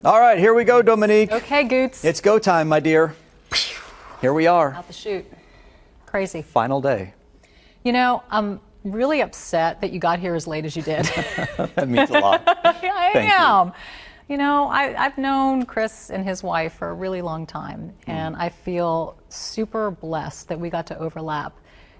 All right, here we go, Dominique. Okay, Goots. It's go time, my dear. Here we are. Out the chute. Crazy. Final day. You know, I'm really upset that you got here as late as you did. That means a lot. I am. You know, I've known Kris and his wife for a really long time, and I feel super blessed that we got to overlap.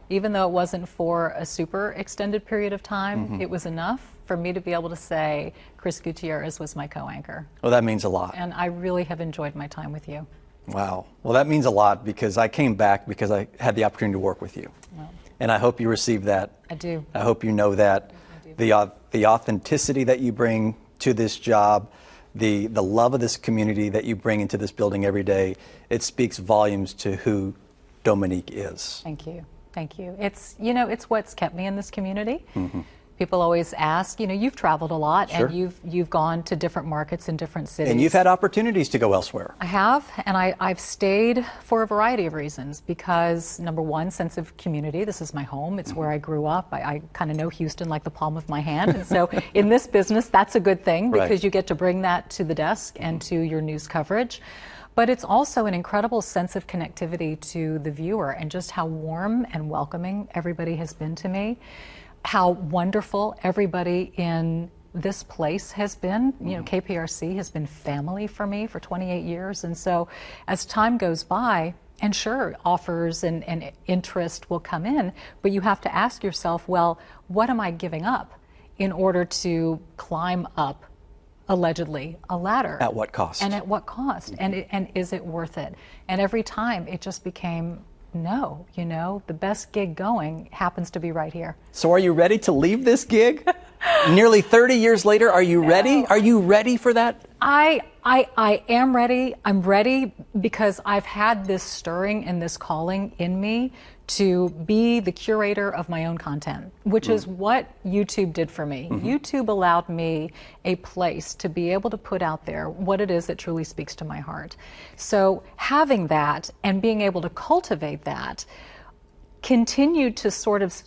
Even though it wasn't for a super extended period of time, it was enough for me to be able to say Kris Gutierrez was my co-anchor. Well, that means a lot. And I really have enjoyed my time with you. Wow. Well, that means a lot because I came back because I had the opportunity to work with you. Well, And I hope you receive that. I do. I hope you know that. The authenticity that you bring to this job, the love of this community that you bring into this building every day, it speaks volumes to who Dominique is. Thank you. Thank you. It's, you know, it's what's kept me in this community. People always ask, you know, you've traveled a lot and you've gone to different markets in different cities. And you've had opportunities to go elsewhere. I have, and I've stayed for a variety of reasons because, number one, sense of community. This is my home. It's where I grew up. I kind of know Houston like the palm of my hand. And so in this business, that's a good thing because you get to bring that to the desk and to your news coverage. But it's also an incredible sense of connectivity to the viewer and just how warm and welcoming everybody has been to me. How wonderful everybody in this place has been. You know, KPRC has been family for me for 28 years. And so as time goes by, and sure, offers and interest will come in, but you have to ask yourself, well, what am I giving up in order to climb up, allegedly, a ladder? At what cost? And at what cost? And is it worth it? And every time it just became, no, you know, the best gig going happens to be right here. So are you ready to leave this gig? Nearly 30 years later, are you ready? Are you ready for that? I am ready. I'm ready because I've had this stirring and this calling in me to be the curator of my own content, which is what YouTube did for me. YouTube allowed me a place to be able to put out there what it is that truly speaks to my heart. So having that and being able to cultivate that continued to sort of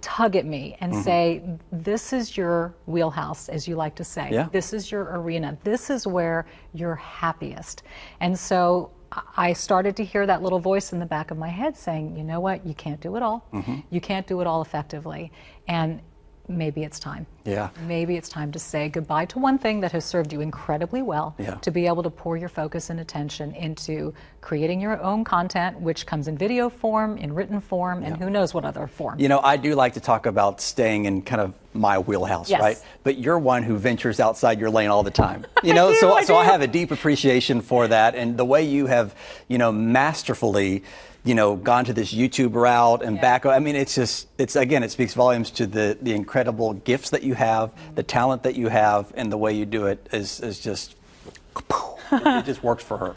tug at me and say, this is your wheelhouse, as you like to say. Yeah. This is your arena. This is where you're happiest. And so I started to hear that little voice in the back of my head saying, you know what, you can't do it all. You can't do it all effectively. And maybe it's time. Yeah. Maybe it's time to say goodbye to one thing that has served you incredibly well, to be able to pour your focus and attention into creating your own content, which comes in video form, in written form, and who knows what other form. You know, I do like to talk about staying in kind of my wheelhouse, right? But you're one who ventures outside your lane all the time. You know, so I have a deep appreciation for that, and the way you have, you know, masterfully, you know, gone to this YouTube route and back. I mean, it's just, again, it speaks volumes to the incredible gifts that you have, the talent that you have, and the way you do it is just, it just works for her.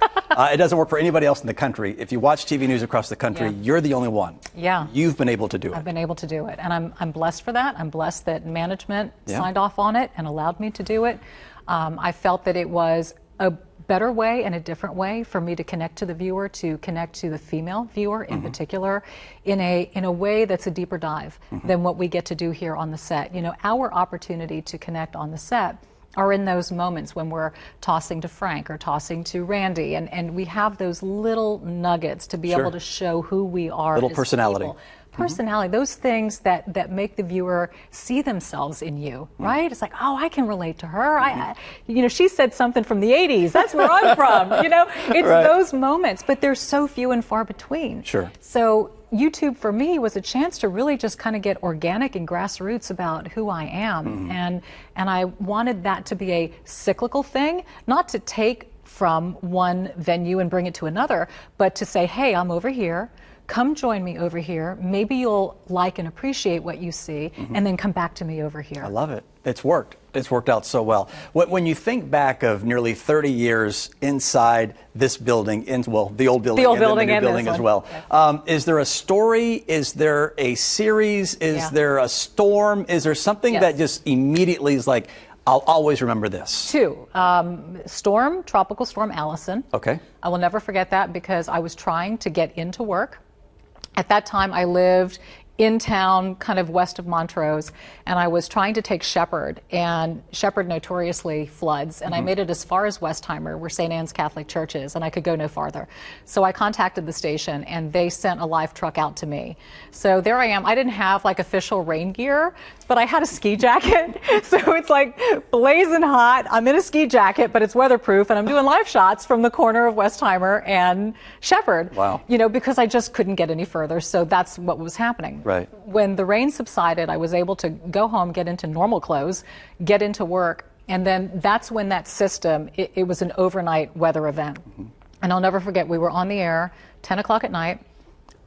It doesn't work for anybody else in the country. If you watch TV news across the country, you're the only one. Yeah. You've been able to do it. I've been able to do it, and I'm blessed for that. I'm blessed that management signed off on it and allowed me to do it. I felt that it was a better way and a different way for me to connect to the viewer, to connect to the female viewer in particular, in a way that's a deeper dive than what we get to do here on the set. You know, our opportunity to connect on the set are in those moments when we're tossing to Frank or tossing to Randy, and we have those little nuggets to be able to show who we are. Little personality. People. Personality, those things that make the viewer see themselves in you, right? It's like, oh, I can relate to her. You know, she said something from the 80s. That's where I'm from. You know, it's those moments, but they're so few and far between. Sure. So YouTube for me was a chance to really just kind of get organic and grassroots about who I am, and I wanted that to be a cyclical thing, not to take from one venue and bring it to another, but to say, hey, I'm over here. Come join me over here. Maybe you'll like and appreciate what you see, and then come back to me over here. I love it. It's worked. It's worked out so well. When you think back of nearly 30 years inside this building, the old building, and the new building as well, is there a story? Is there a series? Is there a storm? Is there something that just immediately is like, I'll always remember this? Two. Tropical Storm Allison. Okay. I will never forget that because I was trying to get into work. At that time, I lived in town, kind of west of Montrose, and I was trying to take Shepherd, and Shepherd notoriously floods, and I made it as far as Westheimer, where St. Anne's Catholic Church is, and I could go no farther. So I contacted the station, and they sent a live truck out to me. So there I am. I didn't have like official rain gear, but I had a ski jacket. So it's like blazing hot. I'm in a ski jacket, but it's weatherproof, and I'm doing live shots from the corner of Westheimer and Shepherd. Wow. You know, because I just couldn't get any further. So that's what was happening. Right. When the rain subsided, I was able to go home, get into normal clothes, get into work, and then that's when that system, it was an overnight weather event. And I'll never forget, we were on the air 10 o'clock at night,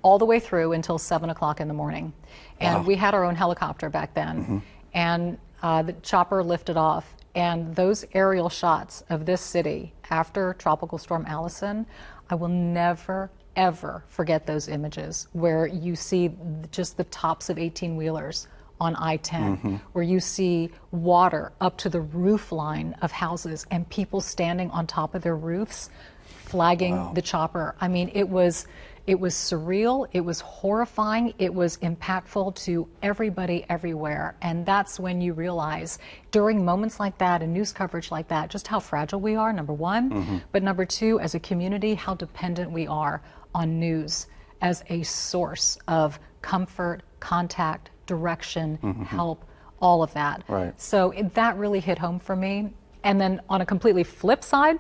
all the way through until 7 o'clock in the morning. And we had our own helicopter back then. And the chopper lifted off. And those aerial shots of this city after Tropical Storm Allison, I will never, ever forget those images where you see just the tops of 18-wheelers on I-10, where you see water up to the roof line of houses and people standing on top of their roofs flagging the chopper. I mean, it was surreal, it was horrifying, it was impactful to everybody everywhere. And that's when you realize during moments like that and news coverage like that, just how fragile we are, number one, but number two, as a community, how dependent we are on news as a source of comfort, contact, direction, help, all of that. Right. So that really hit home for me. And then on a completely flip side,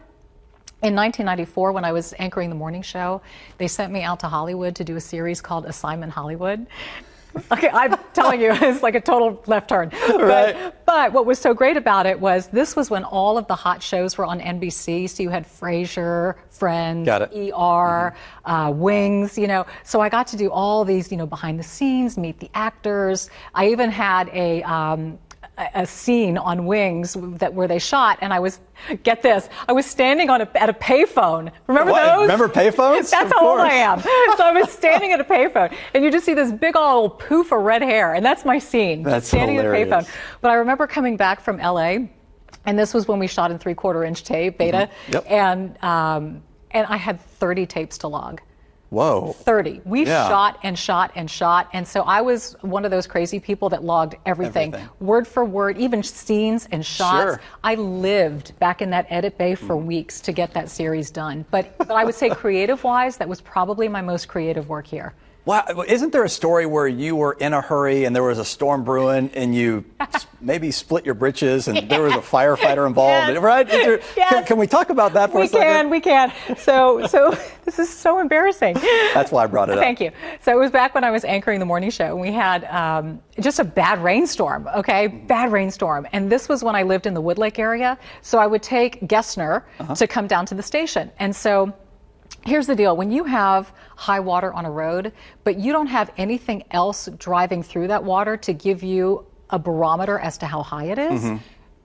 in 1994, when I was anchoring the morning show, they sent me out to Hollywood to do a series called Assignment Hollywood. Okay, I'm telling you, it's like a total left turn. Right. But what was so great about it was this was when all of the hot shows were on NBC. So you had Frasier, Friends, ER, Wings, you know. So I got to do all these, you know, behind the scenes, meet the actors. I even had a scene on Wings where they shot, and I was, get this, I was standing at a payphone. Remember those? Remember payphones? That's how old I am. So I was standing at a payphone, and you just see this big old poof of red hair, and that's my scene. That's standing hilarious. At a payphone. But I remember coming back from LA, and this was when we shot in 3/4-inch tape, beta, and I had 30 tapes to log. Whoa. 30. We shot and shot and shot. And so I was one of those crazy people that logged everything. Word for word, even scenes and shots. Sure. I lived back in that edit bay for weeks to get that series done. But I would say creative-wise, that was probably my most creative work here. Wow, isn't there a story where you were in a hurry and there was a storm brewing and you maybe split your britches and there was a firefighter involved, right? Can we talk about that for a second? We can. So this is so embarrassing. That's why I brought it up. Thank you. So it was back when I was anchoring the morning show, and we had just a bad rainstorm, bad rainstorm. And this was when I lived in the Woodlake area. So I would take Gessner to come down to the station. And so here's the deal. When you have high water on a road, but you don't have anything else driving through that water to give you a barometer as to how high it is,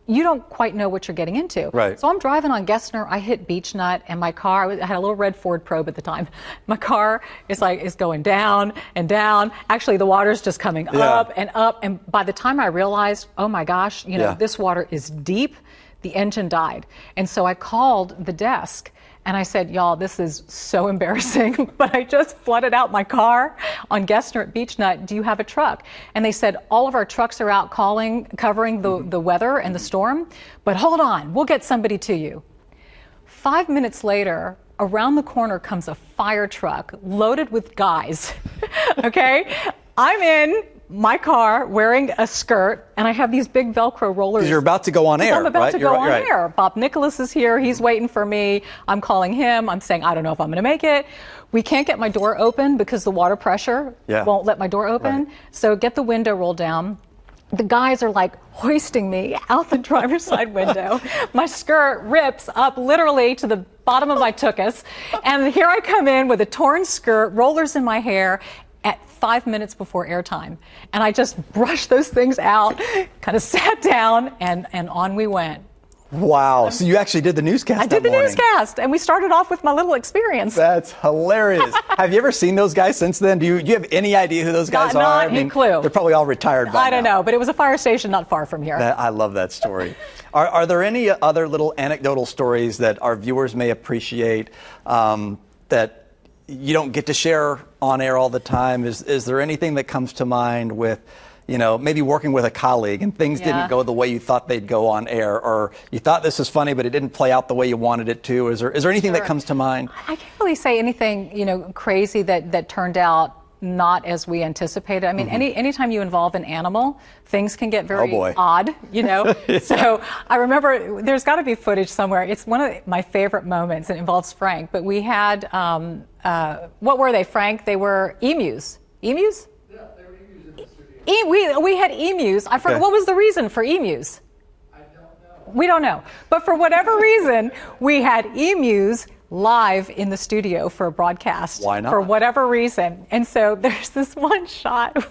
you don't quite know what you're getting into. Right. So I'm driving on Gessner, I hit Beech Nut, and my car, I had a little red Ford Probe at the time. My car is going down and down. Actually, the water's just coming up and up. And by the time I realized, oh my gosh, this water is deep, the engine died. And so I called the desk. And I said, y'all, this is so embarrassing, but I just flooded out my car on Gessner at Beech Nut. Do you have a truck? And they said, all of our trucks are out covering the weather and the storm, but hold on, we'll get somebody to you. 5 minutes later, around the corner comes a fire truck loaded with guys, I'm in my car wearing a skirt, and I have these big Velcro rollers. Because you're about to go on air, I'm about to go on right. air. Bob Nicholas is here. He's waiting for me. I'm calling him. I'm saying, I don't know if I'm going to make it. We can't get my door open because the water pressure won't let my door open. Right. So get the window rolled down. The guys are like hoisting me out the driver's side window. My skirt rips up literally to the bottom of my tuchus. And here I come in with a torn skirt, rollers in my hair, at 5 minutes before airtime. And I just brushed those things out, kind of sat down, and on we went. Wow. So you actually did the newscast I did that the newscast, and we started off with my little experience. That's hilarious. Have you ever seen those guys since then? Do you have any idea who those guys are? Not a clue. They're probably all retired by now. I don't know, but it was a fire station not far from here. I love that story. Are there any other little anecdotal stories that our viewers may appreciate that you don't get to share on air all the time. Is there anything that comes to mind with, maybe working with a colleague and things didn't go the way you thought they'd go on air, or you thought this was funny, but it didn't play out the way you wanted it to? Is there anything that comes to mind? I can't really say anything, crazy that turned out not as we anticipated. I mean, anytime you involve an animal, things can get very odd, So I remember there's got to be footage somewhere. It's one of my favorite moments, and it involves Frank. But we had, what were they, Frank? They were emus. Emus? Yeah, they were emus in the studio. We had emus. I forgot, what was the reason for emus? I don't know. We don't know. But for whatever reason, we had emus live in the studio for a broadcast. Why not? For whatever reason. And so there's this one shot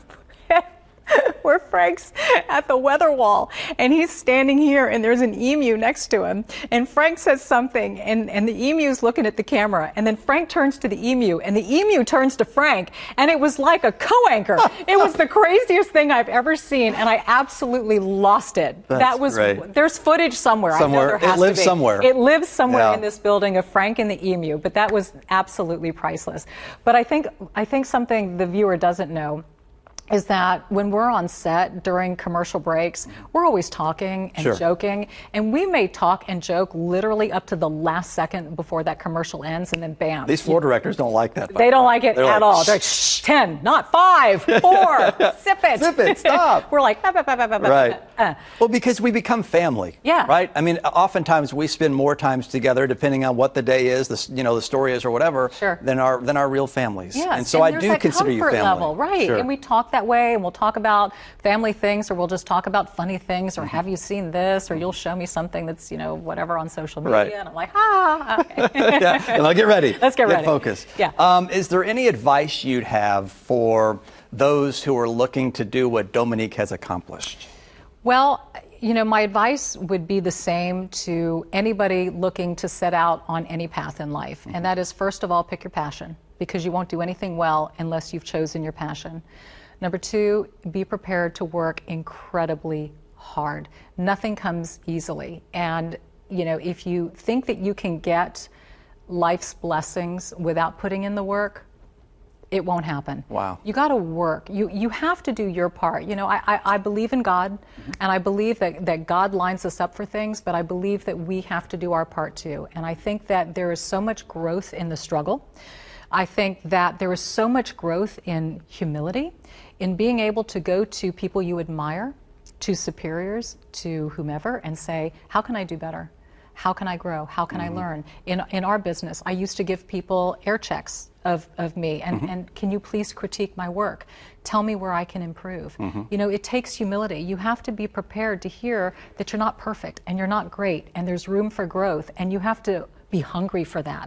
where Frank's at the weather wall and he's standing here and there's an emu next to him, and Frank says something and the emu's looking at the camera, and then Frank turns to the emu and the emu turns to Frank, and it was like a co-anchor. It was the craziest thing I've ever seen, and I absolutely lost it. That was great. There's footage somewhere. I know there has it lives to be. somewhere. It lives somewhere in this building of Frank and the emu, but that was absolutely priceless. But I think something the viewer doesn't know is that when we're on set during commercial breaks, we're always talking and joking, and we may talk and joke literally up to the last second before that commercial ends, and then bam. These floor directors don't like that. They don't like it at all. They're like, shh, 10, not 5, 4, sip it. Sip it, stop. We're like, right. Well, because we become family. Yeah. Right? I mean, oftentimes we spend more times together, depending on what the day is, the story is or whatever, than our real families. Yes. And so I do consider you family. Level, right. And we talk that way, and we'll talk about family things, or we'll just talk about funny things, or have you seen this, or you'll show me something that's, whatever on social media, and I'm like, okay. And I'll get ready. Let's get ready. Get focused. Yeah. Is there any advice you'd have for those who are looking to do what Dominique has accomplished? Well, my advice would be the same to anybody looking to set out on any path in life. And that is, first of all, pick your passion, because you won't do anything well unless you've chosen your passion. Number 2, be prepared to work incredibly hard. Nothing comes easily. And, if you think that you can get life's blessings without putting in the work, it won't happen. Wow. You got to work. You have to do your part. I believe in God, and I believe that God lines us up for things, but I believe that we have to do our part too. And I think that there is so much growth in the struggle. I think that there is so much growth in humility, in being able to go to people you admire, to superiors, to whomever, and say, how can I do better? How can I grow? How can I learn? In our business, I used to give people air checks of me, and can you please critique my work? Tell me where I can improve. It takes humility. You have to be prepared to hear that you're not perfect, and you're not great, and there's room for growth, and you have to be hungry for that.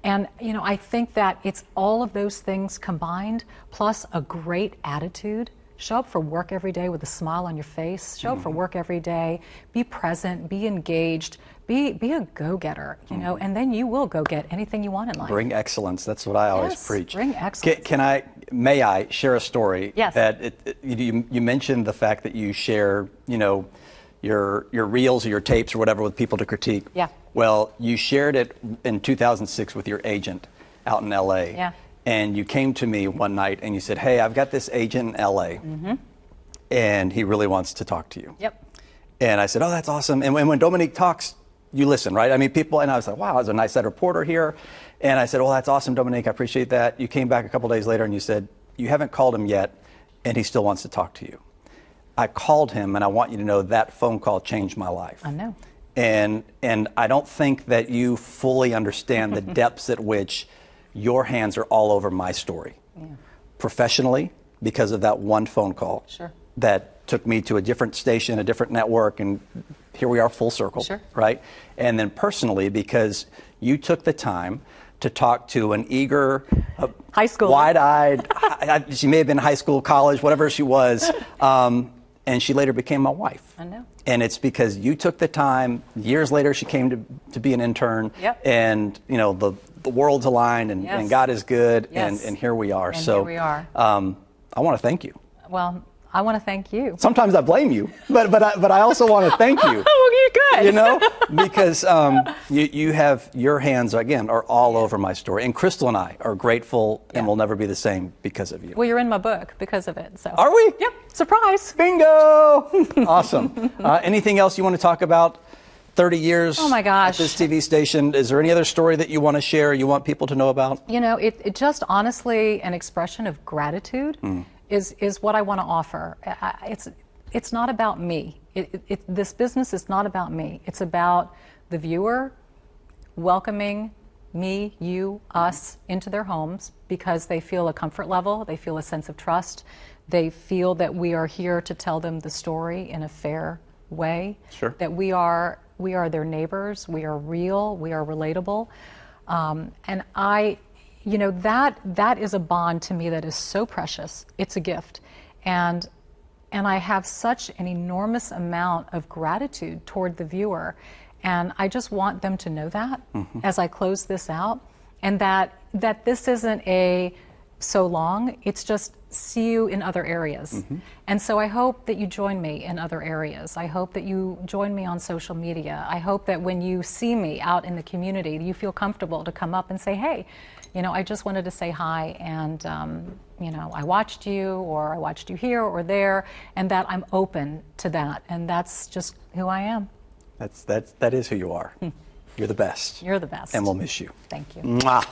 And, I think that it's all of those things combined, plus a great attitude. Show up for work every day with a smile on your face. Show up for work every day. Be present, be engaged, be a go-getter, and then you will go get anything you want in life. Bring excellence. That's what I always preach. Bring excellence. May I share a story? Yes. That you mentioned the fact that you share, your reels or your tapes or whatever with people to critique. Yeah. Well, you shared it in 2006 with your agent out in LA. Yeah. And you came to me one night and you said, hey, I've got this agent in LA and he really wants to talk to you. Yep. And I said, oh, that's awesome. And when Dominique talks, you listen, right? I mean, and I was like, wow, there's a nice reporter here. And I said, well, that's awesome, Dominique. I appreciate that. You came back a couple days later and you said, you haven't called him yet and he still wants to talk to you. I called him, and I want you to know that phone call changed my life. I know. And I don't think that you fully understand the depths at which your hands are all over my story. Yeah. Professionally, because of that one phone call. Sure. That took me to a different station, a different network, and here we are full circle. Sure. Right? And then personally, because you took the time to talk to an eager, high school, wide-eyed, she may have been high school, college, whatever she was, and she later became my wife. I know. And it's because you took the time. Years later, she came to be an intern. Yep. And the world's aligned, and God is good, Yes. and here we are. And here we are. I want to thank you. Well, I want to thank you. Sometimes I blame you, but I also want to thank you. Oh, you're good. You know, because you have your hands again are all over my story, and Crystal and I are grateful and will never be the same because of you. Well, you're in my book because of it. So are we? Yep. Surprise. Bingo. Awesome. Anything else you want to talk about? 30 years oh my gosh. at this TV station. Is there any other story that you want to share, you want people to know about? You know, it just honestly an expression of gratitude is what I want to offer. It's not about me. This business is not about me. It's about the viewer welcoming me, you, us into their homes because they feel a comfort level, they feel a sense of trust, they feel that we are here to tell them the story in a fair way. Sure. That we are their neighbors, we are real, we are relatable. And you know, that is a bond to me that is so precious. It's a gift. And I have such an enormous amount of gratitude toward the viewer. And I just want them to know that as I close this out. And that this isn't a so long, it's just see you in other areas. And so I hope that you join me in other areas. I hope that you join me on social media. I hope that when you see me out in the community, you feel comfortable to come up and say, hey, you know, I just wanted to say hi, and you know, I watched you, or I watched you here or there, and that I'm open to that. And that's just who I am. That is who you are. You're the best. You're the best. And we'll miss you. Thank you. Mwah.